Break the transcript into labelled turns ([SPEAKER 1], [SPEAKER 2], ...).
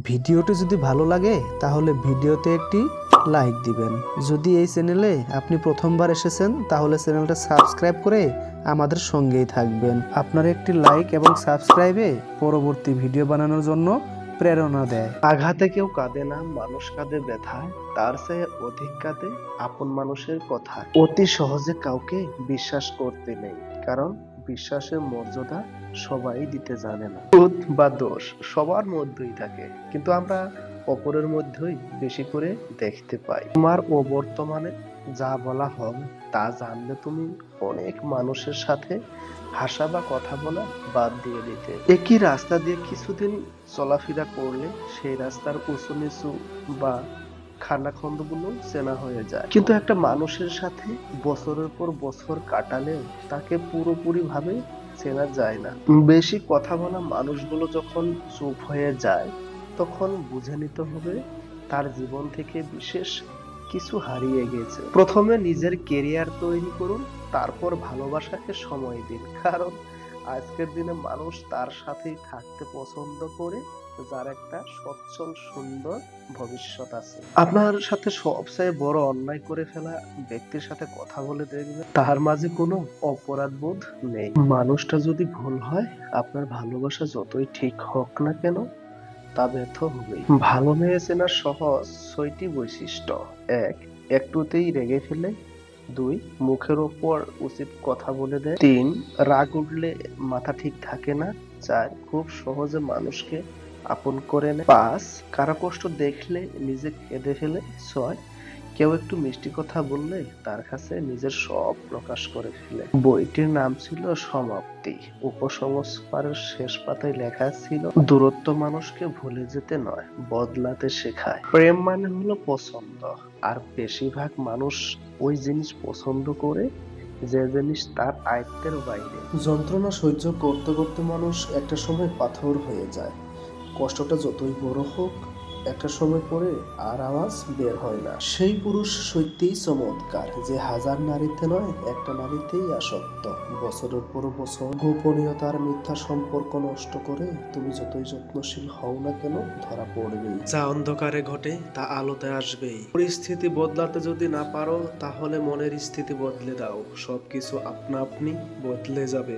[SPEAKER 1] ভিডিওটি যদি ভালো লাগে তাহলে ভিডিওতে একটি লাইক দিবেন। যদি এই চ্যানেলে আপনি প্রথমবার এসেছেন তাহলে চ্যানেলটা সাবস্ক্রাইব করে আমাদের সঙ্গেই থাকবেন। আপনার একটি লাইক এবং সাবস্ক্রাইবে পরবর্তী ভিডিও বানানোর জন্য প্রেরণা দেয়। আঘাতে কেউ কাঁদে না, মানুষ কাঁদে ব্যথায়, তার চেয়ে অধিক কাঁদে আপন মানুষের কথা। অতি সহজে কাউকে বিশ্বাস করতে নেই, কারণ বিশ্বাসের মর্যাদা সবাই দিতে জানে না। ভুল বা দোষ সবার মধ্যেই থাকে, কিন্তু আমরা অপরের মধ্যেই বেশি করে দেখতে পাই। তোমার অবর্তমানে যা বলা হবে তা জানলে তুমি অনেক মানুষের সাথে হাসা বা কথা বলা বাদ দিয়ে দিতে। একই রাস্তা দিয়ে কিছুদিন চলাফেরা করলে সেই রাস্তার উঁচু নিচু বা খানাখন্দগুলো চেনা হয়ে যায়, কিন্তু একটা মানুষের সাথে বছরের পর বছর কাটালেও তাকে পুরোপুরি ভাবে চেনা যায় না। বেশি কথা বলা মানুষগুলো যখন চুপ হয়ে যায় তখন বুঝে নিতে হবে তার জীবন থেকে বিশেষ কিছু হারিয়ে গেছে। প্রথমে নিজের কেরিয়ার তৈরি করুন, তারপর ভালোবাসাকে সময় দিন, কারণ আজকের দিনে মানুষ তার সাথেই থাকতে পছন্দ করে যার একটা সচ্ছল সুন্দর ভবিষ্যৎ আছে। আপনার সাথে সবচেয়ে বড় অন্যায় করে ফেলা ব্যক্তির সাথে কথা বলে দেখবেন তার মাঝে কোনো অপরাধ বোধ নেই। মানুষটা যদি ভুল হয়, আপনার ভালোবাসা যতই ঠিক হোক না কেন তা ব্যর্থ হবেই। ভালো মেয়ে চেনার সহজ ৬টি বৈশিষ্ট্য: ১. একটুতেই রেগে ফেলে। ২. মুখের ওপর উচিত কথা বলে দেয়। ৩. রাগ উঠলে মাথা ঠিক থাকে না। ৪. খুব সহজে মানুষকে আপন করে নেয়। ৫. কারো কষ্ট দেখলে নিজে কেঁদে ফেলে। ৬. কেউ একটু মিষ্টি কথা বললে তার কাছে নিজের সব প্রকাশ করে ফেলে। বইটির নাম ছিল সমাপ্তি। উপসংহারের শেষ পাতায় লেখা ছিল, দূরত্ব মানুষকে ভুলে যেতে নয়, বদলাতে শেখায়। প্রেম মানে হলো পছন্দ, আর বেশিরভাগ মানুষ ওই জিনিস পছন্দ করে যে জিনিস তার আয়ত্তের বাইরে। যন্ত্রণা সহ্য করতে করতে মানুষ একটা সময় পাথর হয়ে যায়। কষ্টটা যতই বড় হোক, একটা সময় পরে আর আওয়াজ বের হয় না। সেই পুরুষ সত্যিই চমৎকার যে হাজার নারীতে নয়, একটা নারীতেই আসক্ত। বছরের পর বছর গোপনীয়তার মিথ্যা সম্পর্ক নষ্ট করে তুমি যতই যত্নশীল হও না কেন, ধরা পড়বেই। যা অন্ধকারে ঘটে তা আলোতে আসবেই। পরিস্থিতি বদলাতে যদি না পারো তাহলে মনের স্থিতি বদলে দাও, সবকিছু আপনা আপনি বদলে যাবে।